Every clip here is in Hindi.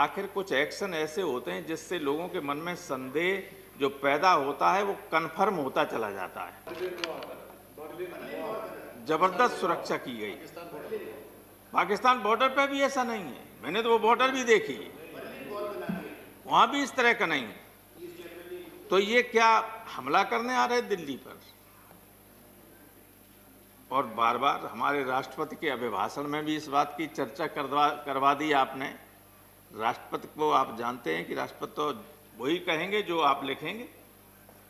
आखिर कुछ एक्शन ऐसे होते हैं जिससे लोगों के मन में संदेह जो पैदा होता है वो कन्फर्म होता चला जाता है। जबरदस्त सुरक्षा की गई। पाकिस्तान बॉर्डर पर भी ऐसा नहीं है, मैंने तो वो बॉर्डर भी देखी, वहां भी इस तरह का नहीं है। तो ये क्या हमला करने आ रहे दिल्ली पर? और बार बार हमारे राष्ट्रपति के अभिभाषण में भी इस बात की चर्चा करवा दी आपने। राष्ट्रपति को आप जानते हैं कि राष्ट्रपति तो वही कहेंगे जो आप लिखेंगे,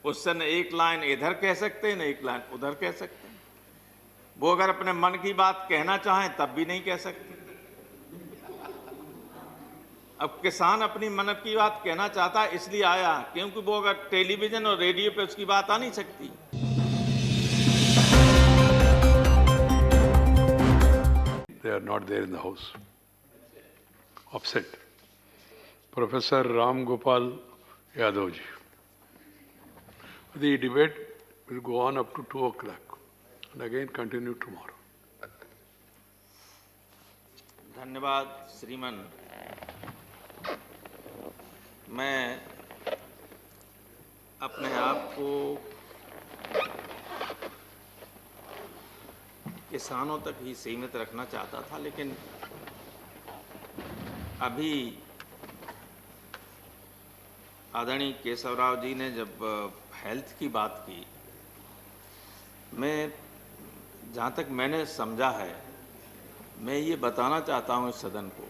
उससे न एक लाइन इधर कह सकते हैं न एक लाइन उधर कह सकते हैं। वो अगर अपने मन की बात कहना चाहें तब भी नहीं कह सकते। अब किसान अपनी मन की बात कहना चाहता है इसलिए आया, क्योंकि वो अगर टेलीविजन और रेडियो पे उसकी बात आ नहीं सकती। They are not there in the house. Upset. Professor Ram Gopal Yadav ji. The debate will go on up to 2 o'clock and again continue tomorrow. धन्यवाद श्रीमान। मैं अपने आप को किसानों तक ही सीमित रखना चाहता था, लेकिन अभी आदरणीय केशवराव जी ने जब हेल्थ की बात की, मैं जहाँ तक मैंने समझा है, मैं ये बताना चाहता हूँ इस सदन को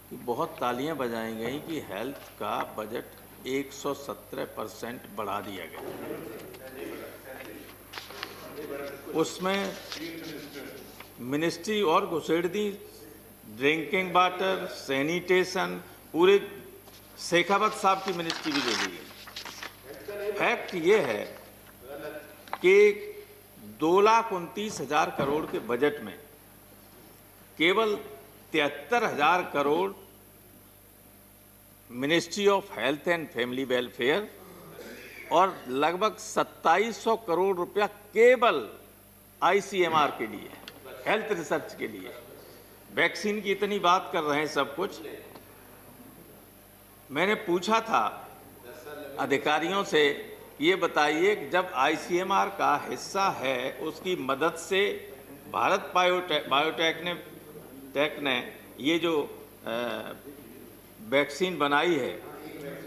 कि बहुत तालियां बजाई गई कि हेल्थ का बजट 117% बढ़ा दिया गया। उसमें मिनिस्ट्री और घुसेड़ दी, ड्रिंकिंग वाटर, सैनिटेशन, पूरे शेखावत साहब की मिनिस्ट्री भी ले ली गई। फैक्ट ये है कि 2,29,000 करोड़ के बजट में केवल 73,000 crore ministry of health and family welfare और लगभग 2700 करोड़ रुपया केवल ICMR के लिए, हेल्थ रिसर्च के लिए। वैक्सीन की इतनी बात कर रहे हैं सब कुछ। मैंने पूछा था अधिकारियों से, ये बताइए जब ICMR का हिस्सा है, उसकी मदद से भारत बायोटेक ने ये जो वैक्सीन बनाई है,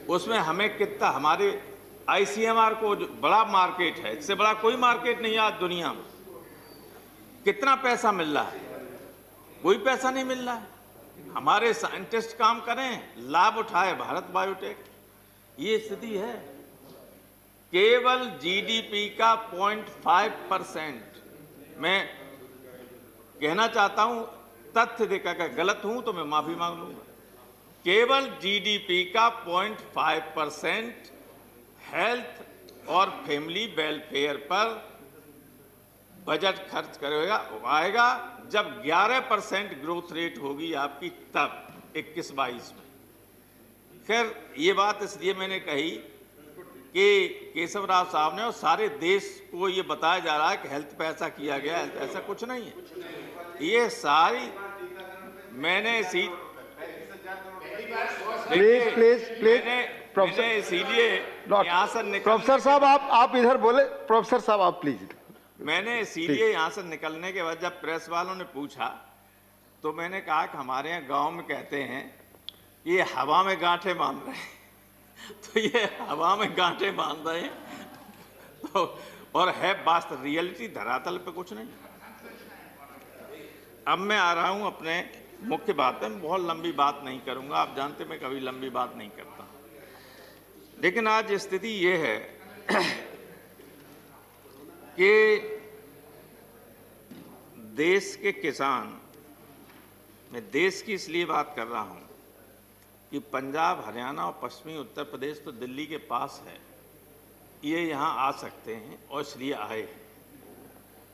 उसमें हमें कितना, हमारे ICMR को जो बड़ा मार्केट है, इससे बड़ा कोई मार्केट नहीं है आज दुनिया में, कितना पैसा मिल रहा है? कोई पैसा नहीं मिल रहा है। हमारे साइंटिस्ट काम करें, लाभ उठाए भारत बायोटेक। ये स्थिति है। केवल GDP का 0.5%। मैं कहना चाहता हूं, तथ्य देकर गलत हूं तो मैं माफी मांग लूंगा। केवल GDP का 0.5% हेल्थ और फैमिली वेलफेयर पर बजट खर्च करेगा आएगा जब 11% ग्रोथ रेट होगी आपकी, तब 21-22 में। खैर ये बात इसलिए मैंने कही कि केशवराव साहब ने और सारे देश को ये बताया जा रहा है कि हेल्थ पे ऐसा किया गया, ऐसा कुछ नहीं है। ये सारी मैंने इसी मैंने इसीलिए यहाँ से प्रोफेसर साहब आप इधर बोले। प्रोफेसर साहब आप प्लीज। मैंने इसीलिए यहाँ से निकलने के बाद जब प्रेस वालों ने पूछा तो मैंने कहा कि हमारे यहाँ गांव में कहते हैं ये हवा में गांठें बांध रहे हैं। तो ये हवा में गांठें बांध रहे हैं तो, और है वास्तव रियलिटी धरातल पे कुछ नहीं। अब मैं आ रहा हूँ अपने मुख्य बात में, बहुत लंबी बात नहीं करूँगा, आप जानते मैं कभी लंबी बात नहीं करता। लेकिन आज स्थिति ये है कि देश के किसान, मैं देश की इसलिए बात कर रहा हूं कि पंजाब, हरियाणा और पश्चिमी उत्तर प्रदेश तो दिल्ली के पास है, ये यहां आ सकते हैं और इसलिए आए हैं।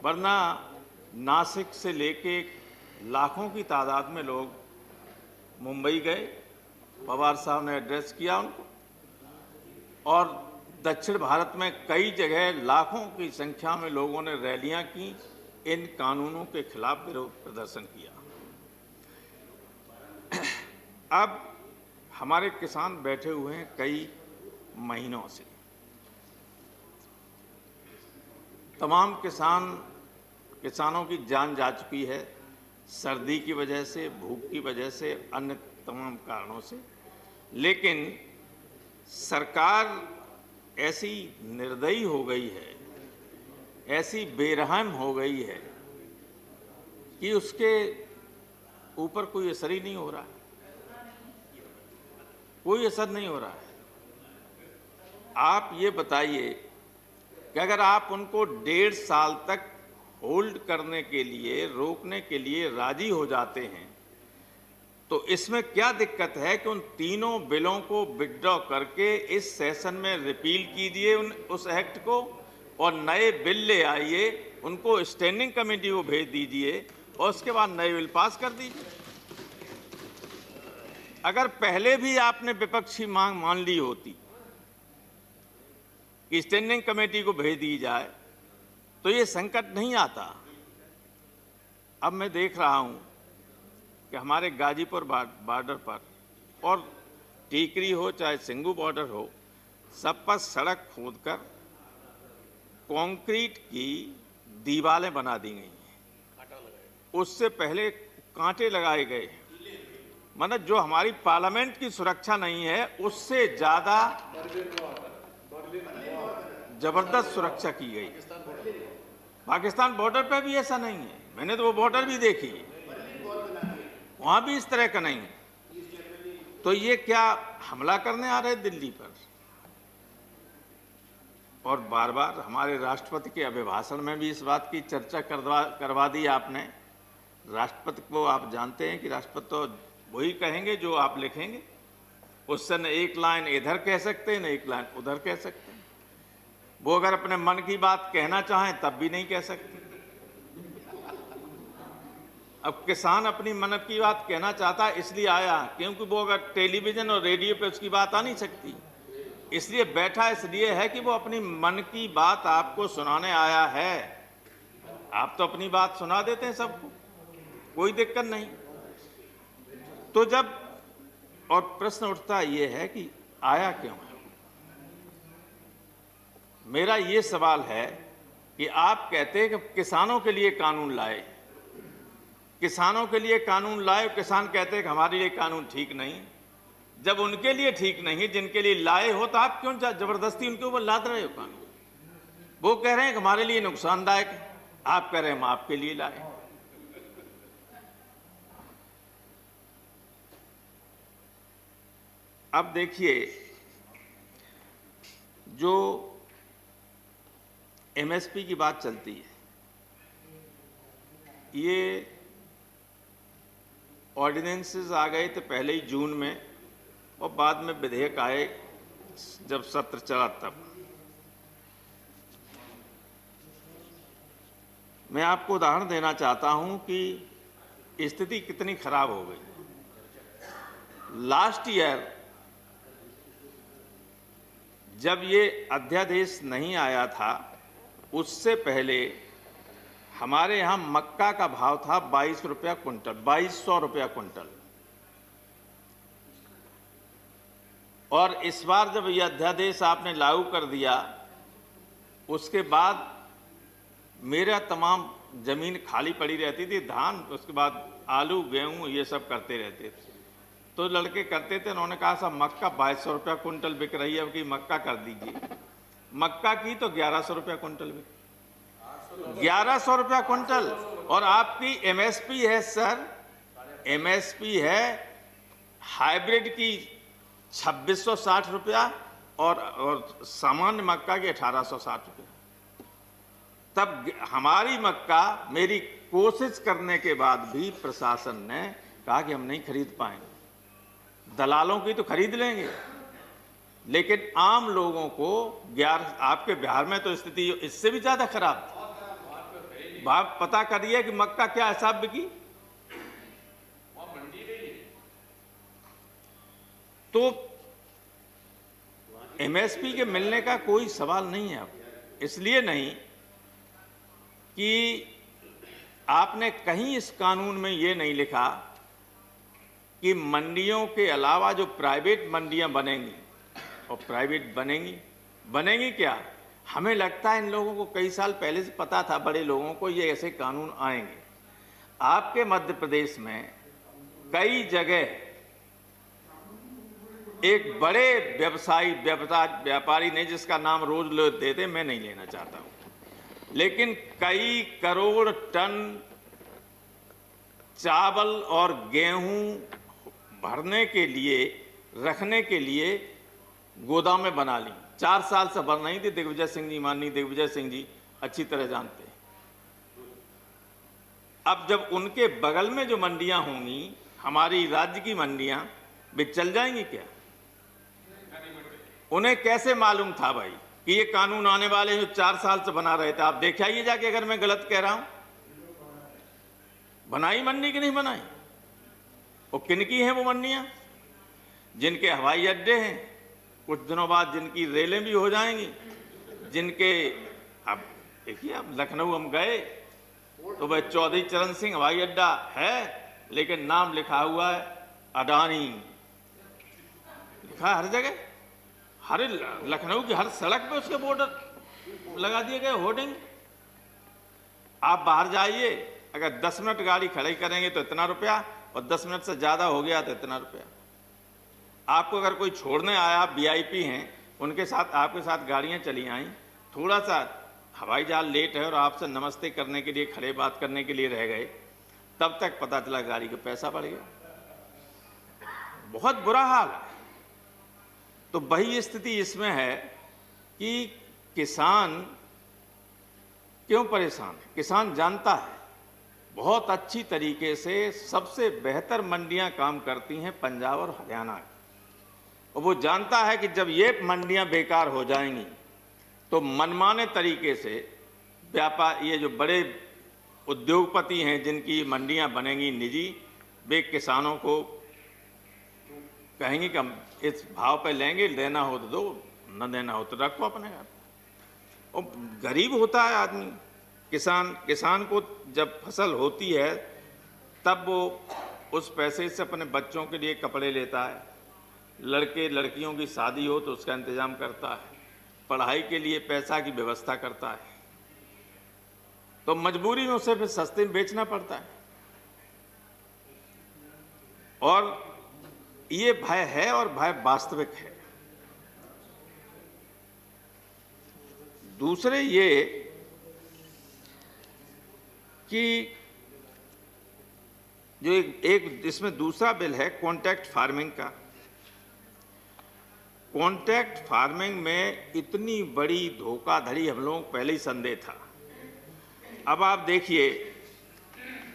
वरना नासिक से लेके लाखों की तादाद में लोग मुंबई गए, पवार साहब ने एड्रेस किया उनको, और दक्षिण भारत में कई जगह लाखों की संख्या में लोगों ने रैलियां की, इन कानूनों के खिलाफ विरोध प्रदर्शन किया। अब हमारे किसान बैठे हुए हैं कई महीनों से। तमाम किसानों की जान जा चुकी है, सर्दी की वजह से, भूख की वजह से, अन्य तमाम कारणों से। लेकिन सरकार ऐसी निर्दयी हो गई है, ऐसी बेरहम हो गई है कि उसके ऊपर कोई असर ही नहीं हो रहा है, कोई असर नहीं हो रहा है। आप ये बताइए कि अगर आप उनको 1.5 साल तक होल्ड करने के लिए, रोकने के लिए राजी हो जाते हैं, तो इसमें क्या दिक्कत है कि उन तीनों बिलों को विथड्रॉ करके इस सेशन में रिपील कीजिए उस एक्ट को, और नए बिल ले आइए, उनको स्टैंडिंग कमेटी को भेज दीजिए और उसके बाद नए बिल पास कर दीजिए। अगर पहले भी आपने विपक्षी मांग मान ली होती कि स्टैंडिंग कमेटी को भेज दी जाए तो ये संकट नहीं आता। अब मैं देख रहा हूं कि हमारे गाजीपुर बॉर्डर पर, और टीकरी हो चाहे सिंगू बॉर्डर हो, सब पर सड़क खोदकर कंक्रीट की दीवारें बना दी गई हैं। उससे पहले कांटे लगाए गए हैं। मतलब जो हमारी पार्लियामेंट की सुरक्षा नहीं है, उससे ज्यादा जबरदस्त सुरक्षा की गई। पाकिस्तान बॉर्डर पे भी ऐसा नहीं है, मैंने तो वो बॉर्डर भी देखी, वहां भी इस तरह का नहीं है। तो ये क्या हमला करने आ रहे दिल्ली पर? और बार बार हमारे राष्ट्रपति के अभिभाषण में भी इस बात की चर्चा करवा दी आपने। राष्ट्रपति को आप जानते हैं कि राष्ट्रपति तो वही कहेंगे जो आप लिखेंगे, उससे न एक लाइन इधर कह सकते हैं न एक लाइन उधर कह सकते हैं। वो अगर अपने मन की बात कहना चाहें तब भी नहीं कह सकते। अब किसान अपनी मन की बात कहना चाहता है, इसलिए आया, क्योंकि वो अगर टेलीविजन और रेडियो पे उसकी बात आ नहीं सकती, इसलिए बैठा इसलिए है कि वो अपनी मन की बात आपको सुनाने आया है। आप तो अपनी बात सुना देते हैं सबको, कोई दिक्कत नहीं। तो जब और प्रश्न उठता ये है कि आया क्यों है? मेरा ये सवाल है कि आप कहते हैं कि किसानों के लिए कानून लाए, किसानों के लिए कानून लाए, किसान कहते हैं कि हमारे लिए कानून ठीक नहीं। जब उनके लिए ठीक नहीं, जिनके लिए लाए हो, तो आप क्यों जबरदस्ती उनके ऊपर लाद रहे हो कानून? वो कह रहे हैं कि हमारे लिए नुकसानदायक है, आप कह रहे हैं हम आपके लिए लाए। अब देखिए, जो एमएसपी की बात चलती है, ये ऑर्डिनेंसेस आ गए थे पहले ही जून में, और बाद में विधेयक आए जब सत्र चला तब। मैं आपको उदाहरण देना चाहता हूं कि स्थिति कितनी खराब हो गई। लास्ट ईयर जब ये अध्यादेश नहीं आया था, उससे पहले हमारे यहाँ मक्का का भाव था 22 रुपया कुंटल, 2200 रुपया कुंटल। और इस बार जब यह अध्यादेश आपने लागू कर दिया, उसके बाद मेरा तमाम जमीन खाली पड़ी रहती थी, धान, उसके बाद आलू गेहूं ये सब करते रहते थे। तो लड़के करते थे, उन्होंने कहा साहब मक्का 2200 रुपया कुंटल बिक रही है, अब की मक्का कर दीजिए। मक्का की तो 1100 रुपया कुंटल बिक, 1100 रुपया कुंटल। और आपकी एमएसपी है सर, एमएसपी है हाइब्रिड की 2660 रुपया और सामान्य मक्का की 1860 रुपया। तब हमारी मक्का, मेरी कोशिश करने के बाद भी प्रशासन ने कहा कि हम नहीं खरीद पाएंगे। दलालों की तो खरीद लेंगे, लेकिन आम लोगों को आपके बिहार में तो स्थिति इससे भी ज्यादा खराब थी। भाव पता करिए कि मक्का क्या हिसाब बिकी। तो एमएसपी के मिलने का कोई सवाल नहीं है। अब इसलिए नहीं कि आपने कहीं इस कानून में ये नहीं लिखा कि मंडियों के अलावा जो प्राइवेट मंडियां बनेंगी, और प्राइवेट बनेंगी क्या, हमें लगता है इन लोगों को कई साल पहले से पता था, बड़े लोगों को, ये ऐसे कानून आएंगे। आपके मध्य प्रदेश में कई जगह एक बड़े व्यापारी ने, जिसका नाम रोज लोग देते, मैं नहीं लेना चाहता हूं, लेकिन कई करोड़ टन चावल और गेहूं भरने के लिए, रखने के लिए गोदामें बना ली। 4 साल से बन रही थी। दिग्विजय सिंह जी, माननीय दिग्विजय सिंह जी अच्छी तरह जानते हैं। अब जब उनके बगल में जो मंडियां होंगी, हमारी राज्य की मंडियां, वे चल जाएंगी क्या? उन्हें कैसे मालूम था भाई कि ये कानून आने वाले जो 4 साल से बना रहे थे? आप देख आइए जाके, अगर मैं गलत कह रहा हूं। बनाई मंडी की नहीं बनाई? और किन की हैं वो मंडियां? जिनके हवाई अड्डे हैं, कुछ दिनों बाद जिनकी रेलें भी हो जाएंगी, जिनके, अब देखिए, अब लखनऊ हम गए तो वह चौधरी चरण सिंह हवाई अड्डा है, लेकिन नाम लिखा हुआ है अडानी, लिखा हर जगह, हर लखनऊ की हर सड़क पे उसके बोर्ड लगा दिए गए, होर्डिंग। आप बाहर जाइए, अगर 10 मिनट गाड़ी खड़ी करेंगे तो इतना रुपया, और 10 मिनट से ज्यादा हो गया तो इतना रुपया। आपको अगर कोई छोड़ने आया, आप वीआईपी हैं, उनके साथ, आपके साथ गाड़ियां चली आई, थोड़ा सा हवाई जहाज लेट है और आपसे नमस्ते करने के लिए, खड़े बात करने के लिए रह गए, तब तक पता चला गाड़ी का पैसा बढ़ गया। बहुत बुरा हाल है। तो वही स्थिति इसमें है कि किसान क्यों परेशान है? किसान जानता है बहुत अच्छी तरीके से, सबसे बेहतर मंडियां काम करती हैं पंजाब और हरियाणा की, और वो जानता है कि जब ये मंडियां बेकार हो जाएंगी तो मनमाने तरीके से व्यापार, ये जो बड़े उद्योगपति हैं जिनकी मंडियां बनेंगी निजी, वे किसानों को कहेंगे कि हम इस भाव पे लेंगे, लेना हो तो दो, न देना हो तो रखो अपने घर। और गरीब होता है आदमी, किसान को जब फसल होती है तब वो उस पैसे से अपने बच्चों के लिए कपड़े लेता है, लड़के लड़कियों की शादी हो तो उसका इंतजाम करता है, पढ़ाई के लिए पैसा की व्यवस्था करता है, तो मजबूरी में उसे फिर सस्ते में बेचना पड़ता है। और ये भय है, और भय वास्तविक है। दूसरे ये कि जो एक इसमें दूसरा बिल है कॉन्ट्रैक्ट फार्मिंग का। कॉन्ट्रैक्ट फार्मिंग में इतनी बड़ी धोखाधड़ी हम लोगों को पहले ही संदेह था। अब आप देखिए,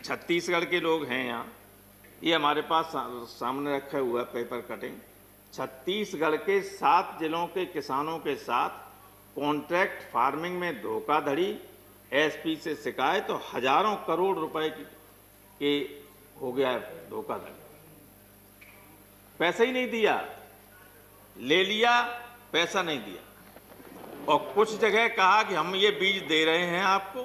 छत्तीसगढ़ के लोग हैं यहाँ, ये हमारे पास सामने रखा हुआ है पेपर कटिंग। छत्तीसगढ़ के 7 जिलों के किसानों के साथ कॉन्ट्रैक्ट फार्मिंग में धोखाधड़ी, एसपी से शिकायत, तो हजारों करोड़ रुपए के हो गया है धोखाधड़ी। पैसा ही नहीं दिया, ले लिया, पैसा नहीं दिया। और कुछ जगह कहा कि हम ये बीज दे रहे हैं आपको,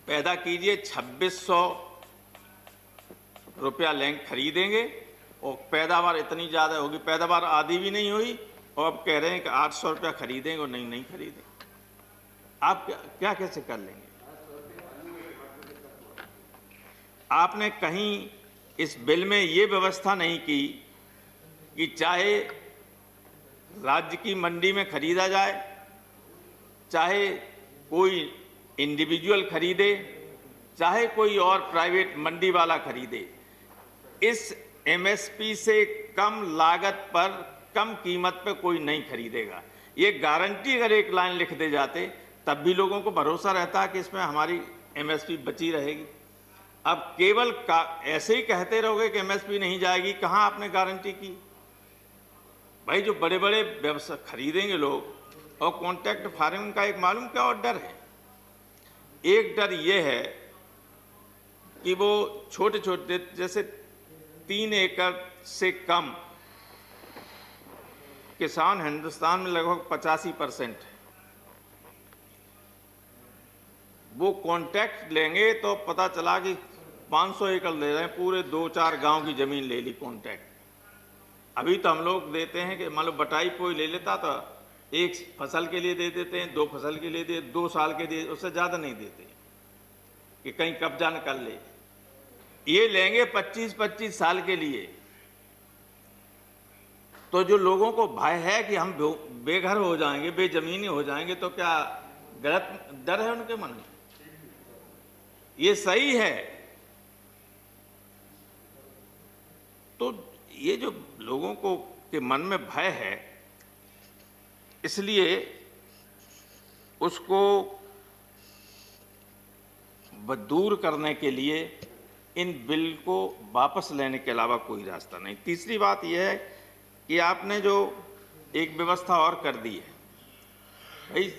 पैदा कीजिए, 2600 रुपया लेंगे, खरीदेंगे, और पैदावार इतनी ज़्यादा होगी, पैदावार आधी भी नहीं हुई, और अब कह रहे हैं कि 800 रुपया खरीदेंगे, और नहीं खरीदेंगे। आप क्या कैसे कर लेंगे? आपने कहीं इस बिल में ये व्यवस्था नहीं की कि चाहे राज्य की मंडी में खरीदा जाए, चाहे कोई इंडिविजुअल खरीदे, चाहे कोई और प्राइवेट मंडी वाला खरीदे, इस एमएसपी से कम लागत पर, कम कीमत पर कोई नहीं खरीदेगा। ये गारंटी अगर एक लाइन लिख दे जाते तब भी लोगों को भरोसा रहता कि इसमें हमारी एमएसपी बची रहेगी। अब केवल ऐसे ही कहते रहोगे कि एमएसपी नहीं जाएगी, कहां आपने गारंटी की? भाई जो बड़े बड़े व्यवसाय खरीदेंगे लोग, और कॉन्ट्रैक्ट फार्मिंग का एक मालूम क्या और डर है? एक डर ये है कि वो छोटे छोटे, जैसे 3 एकड़ से कम किसान हिंदुस्तान में लगभग 85% है, वो कॉन्ट्रैक्ट लेंगे तो पता चला कि 500 एकड़ ले रहे हैं, पूरे 2-4 गांव की जमीन ले ली कॉन्ट्रैक्ट। अभी तो हम लोग देते हैं कि मान लो बटाई कोई ले लेता तो 1 फसल के लिए दे देते हैं, 2 फसल के लिए दे, 2 साल के लिए, उससे ज़्यादा नहीं देते कि कहीं कब्जा न कर ले। ये लेंगे 25-25 साल के लिए। तो जो लोगों को भय है कि हम बेघर हो जाएंगे, बेजमीनी हो जाएंगे, तो क्या गलत डर है उनके मन में? ये सही है। तो ये जो लोगों को के मन में भय है, इसलिए उसको दूर करने के लिए इन बिल को वापस लेने के अलावा कोई रास्ता नहीं। तीसरी बात यह है कि आपने जो एक व्यवस्था और कर दी है, भाई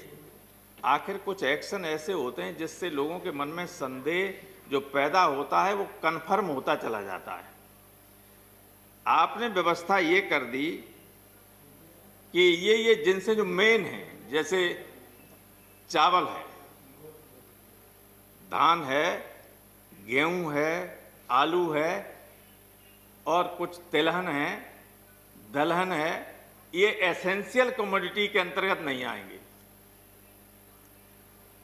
आखिर कुछ एक्शन ऐसे होते हैं जिससे लोगों के मन में संदेह जो पैदा होता है वो कन्फर्म होता चला जाता है। आपने व्यवस्था ये कर दी कि ये जिनसे जो मेन है, जैसे चावल है, धान है, गेहूं है, आलू है और कुछ तिलहन है, दलहन है, ये एसेंशियल कमोडिटी के अंतर्गत नहीं आएंगे।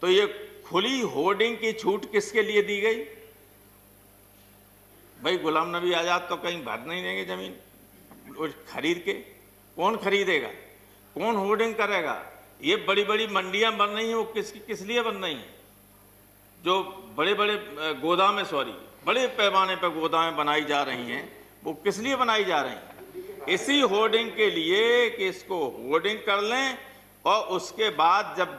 तो ये खुली होर्डिंग की छूट किसके लिए दी गई? भाई गुलाम नबी आजाद तो कहीं भर नहीं देंगे जमीन खरीद के। कौन खरीदेगा? कौन होर्डिंग करेगा? ये बड़ी बड़ी मंडियां बन रही हैं, वो किस लिए बन रही हैं? जो बड़े बड़े गोदामें, बड़े पैमाने पर गोदामें बनाई जा रही हैं, वो किस लिए बनाई जा रही हैं? इसी होर्डिंग के लिए कि इसको होर्डिंग कर लें और उसके बाद जब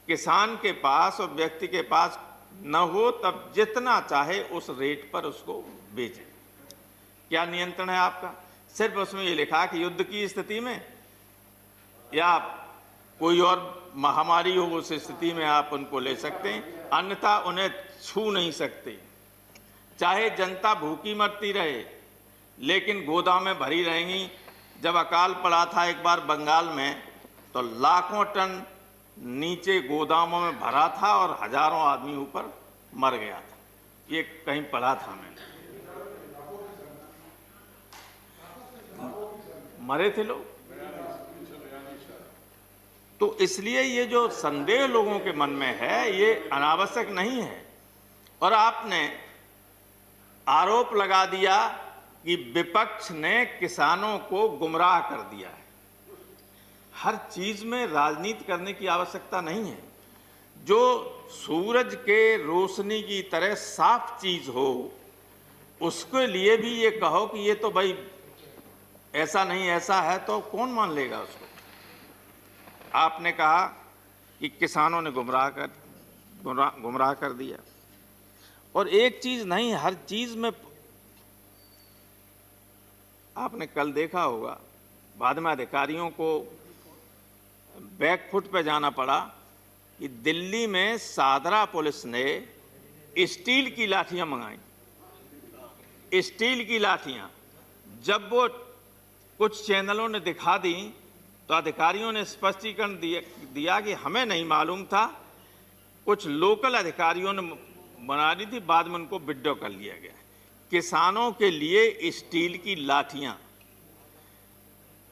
किसान के पास और व्यक्ति के पास न हो तब जितना चाहे उस रेट पर उसको बेचें। क्या नियंत्रण है आपका? सिर्फ उसमें ये लिखा कि युद्ध की स्थिति में या कोई और महामारी हो उस स्थिति में आप उनको ले सकते हैं, अन्यथा उन्हें छू नहीं सकते। चाहे जनता भूखी मरती रहे लेकिन गोदामें भरी रहेंगी। जब अकाल पड़ा था एक बार बंगाल में, तो लाखों टन नीचे गोदामों में भरा था और हजारों आदमी ऊपर मर गया था। ये कहीं पढ़ा था मैंने। मरे थे लोग। तो इसलिए ये जो संदेह लोगों के मन में है ये अनावश्यक नहीं है। और आपने आरोप लगा दिया कि विपक्ष ने किसानों को गुमराह कर दिया है। हर चीज में राजनीति करने की आवश्यकता नहीं है। जो सूरज के रोशनी की तरह साफ चीज हो उसके लिए भी ये कहो कि ये तो भाई ऐसा नहीं ऐसा है, तो कौन मान लेगा उसको? आपने कहा कि किसानों ने गुमराह कर दिया। और एक चीज नहीं, हर चीज में आपने कल देखा होगा, बाद में अधिकारियों को बैकफुट पे जाना पड़ा कि दिल्ली में सादरा पुलिस ने स्टील की लाठियां मंगाई। स्टील की लाठियां जब वो कुछ चैनलों ने दिखा दी तो अधिकारियों ने स्पष्टीकरण दिया कि हमें नहीं मालूम था, कुछ लोकल अधिकारियों ने बना दी थी, बाद में उनको विड्रॉ कर लिया गया। किसानों के लिए स्टील की लाठियां,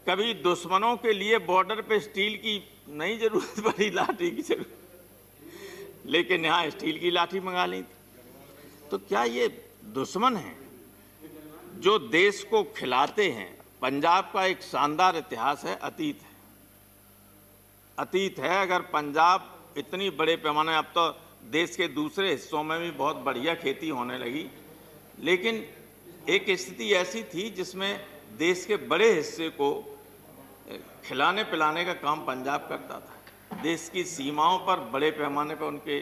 कभी दुश्मनों के लिए बॉर्डर पे स्टील की नहीं जरूरत पड़ी, लाठी की जरूरत, लेकिन यहाँ स्टील की लाठी मंगा ली थी। तो क्या ये दुश्मन हैं जो देश को खिलाते हैं? पंजाब का एक शानदार इतिहास है, अतीत है। अगर पंजाब इतनी बड़े पैमाने, अब तो देश के दूसरे हिस्सों में भी बहुत बढ़िया खेती होने लगी, लेकिन एक स्थिति ऐसी थी जिसमें देश के बड़े हिस्से को खिलाने पिलाने का काम पंजाब करता था। देश की सीमाओं पर बड़े पैमाने पर उनके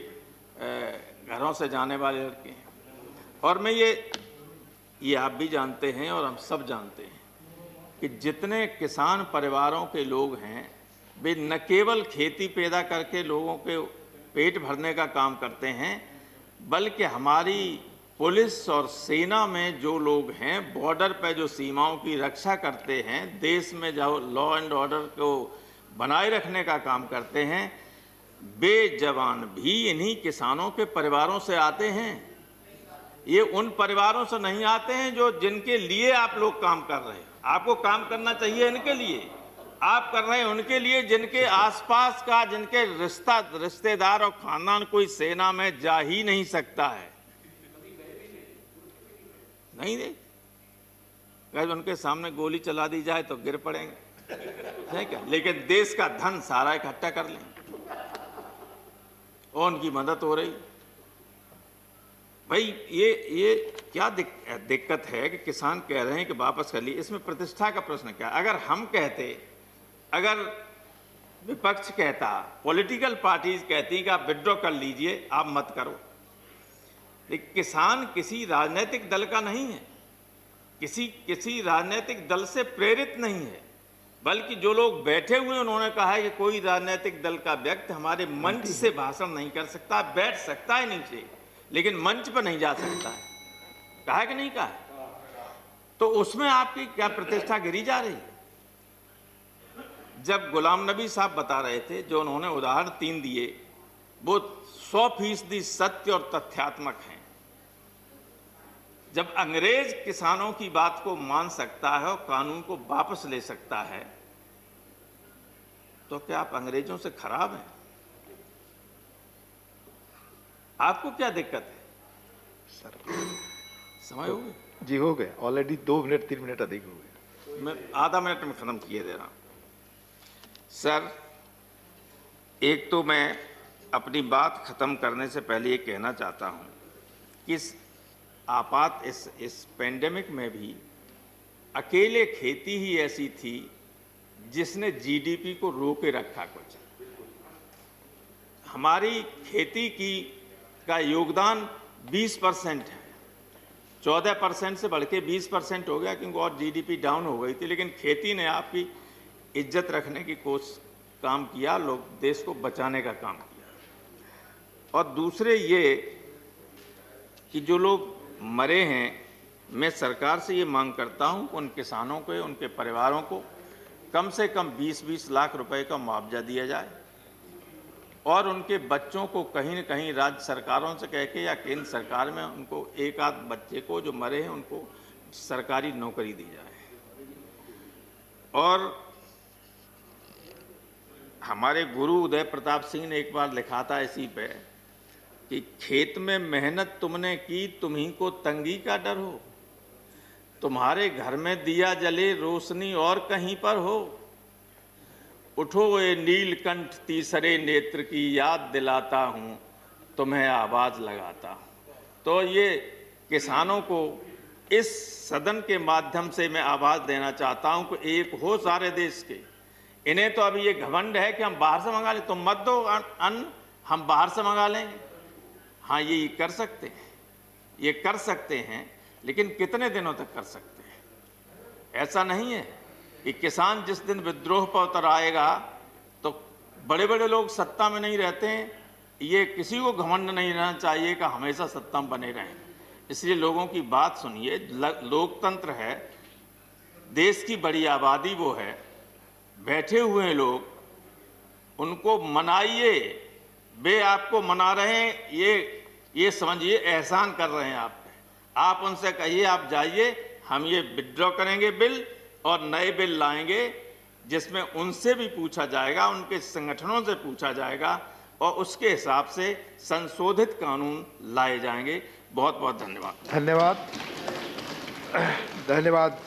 घरों से जाने वाले लड़के हैं। और मैं ये आप भी जानते हैं और हम सब जानते हैं कि जितने किसान परिवारों के लोग हैं वे न केवल खेती पैदा करके लोगों के पेट भरने का काम करते हैं, बल्कि हमारी पुलिस और सेना में जो लोग हैं, बॉर्डर पर जो सीमाओं की रक्षा करते हैं, देश में जो लॉ एंड ऑर्डर को बनाए रखने का काम करते हैं, वे जवान भी इन्हीं किसानों के परिवारों से आते हैं। ये उन परिवारों से नहीं आते हैं जो जिनके लिए आप लोग काम कर रहे हैं। आपको काम करना चाहिए इनके लिए, आप कर रहे हैं उनके लिए जिनके आसपास का, जिनके रिश्तेदार और खानदान कोई सेना में जा ही नहीं सकता है, नहीं दे, अगर उनके सामने गोली चला दी जाए तो गिर पड़ेंगे, है क्या? लेकिन देश का धन सारा इकट्ठा कर लें और उनकी मदद हो रही। भाई ये क्या दिक्कत है कि किसान कह रहे हैं कि वापस कर लिए, इसमें प्रतिष्ठा का प्रश्न क्या? अगर हम कहते, अगर विपक्ष कहता, पॉलिटिकल पार्टीज कहती कि आप विड्रॉ कर लीजिए, आप मत करो, लेकिन किसान किसी राजनीतिक दल का नहीं है, किसी राजनीतिक दल से प्रेरित नहीं है, बल्कि जो लोग बैठे हुए उन्होंने कहा है कि कोई राजनीतिक दल का व्यक्ति हमारे मंच से भाषण नहीं कर सकता, बैठ सकता है नीचे लेकिन मंच पर नहीं जा सकता है। कहा है कि नहीं कहा है? तो उसमें आपकी क्या प्रतिष्ठा गिरी जा रही है? जब गुलाम नबी साहब बता रहे थे, जो उन्होंने उदाहरण 3 दिए, वो 100% सत्य और तथ्यात्मक हैं। जब अंग्रेज किसानों की बात को मान सकता है और कानून को वापस ले सकता है, तो क्या आप अंग्रेजों से खराब हैं? आपको क्या दिक्कत है? सर समय हो गया? जी हो गया, ऑलरेडी 2 मिनट 3 मिनट अधिक हो गए। मैं आधा मिनट में खत्म किए दे रहा हूं। सर, एक तो मैं अपनी बात खत्म करने से पहले ये कहना चाहता हूं कि इस पेंडेमिक में भी अकेले खेती ही ऐसी थी जिसने जीडीपी को रोके रखा। कुछ हमारी खेती का योगदान 20% है, 14% से बढ़ के 20% हो गया, क्योंकि और जीडीपी डाउन हो गई थी, लेकिन खेती ने आपकी इज्जत रखने की कोशिश काम किया, लोग देश को बचाने का काम किया। और दूसरे ये कि जो लोग मरे हैं, मैं सरकार से ये मांग करता हूं कि उन किसानों को, उनके परिवारों को कम से कम 20-20 लाख रुपए का मुआवजा दिया जाए और उनके बच्चों को कहीं न कहीं राज्य सरकारों से कह के या केंद्र सरकार में उनको एक आध बच्चे को जो मरे हैं उनको सरकारी नौकरी दी जाए। और हमारे गुरु उदय प्रताप सिंह ने एक बार लिखा था इसी पे कि खेत में मेहनत तुमने की, तुम्हीं को तंगी का डर हो, तुम्हारे घर में दिया जले रोशनी और कहीं पर हो, उठो ये नीलकंठ तीसरे नेत्र की याद दिलाता हूं, तुम्हें आवाज लगाता हूं। तो ये किसानों को इस सदन के माध्यम से मैं आवाज देना चाहता हूं कि एक हो सारे देश के। इन्हें तो अभी ये घमंड है कि हम बाहर से मंगा लें, तुम मत दो अन्न, हम बाहर से मंगा लेंगे। हाँ, ये कर सकते हैं, ये कर सकते हैं, लेकिन कितने दिनों तक कर सकते हैं? ऐसा नहीं है कि किसान जिस दिन विद्रोह पर उतर आएगा तो बड़े बड़े लोग सत्ता में नहीं रहते हैं। ये किसी को घमंड नहीं रहना चाहिए कि हमेशा सत्ता में बने रहें। इसलिए लोगों की बात सुनिए, लोकतंत्र है, देश की बड़ी आबादी वो है, बैठे हुए हैं लोग, उनको मनाइए। वे आपको मना रहे हैं, ये समझिए एहसान कर रहे हैं आप पे। आप उनसे कहिए आप जाइए, हम ये विड्रॉ करेंगे बिल और नए बिल लाएंगे जिसमें उनसे भी पूछा जाएगा, उनके संगठनों से पूछा जाएगा और उसके हिसाब से संशोधित कानून लाए जाएंगे। बहुत बहुत धन्यवाद। धन्यवाद।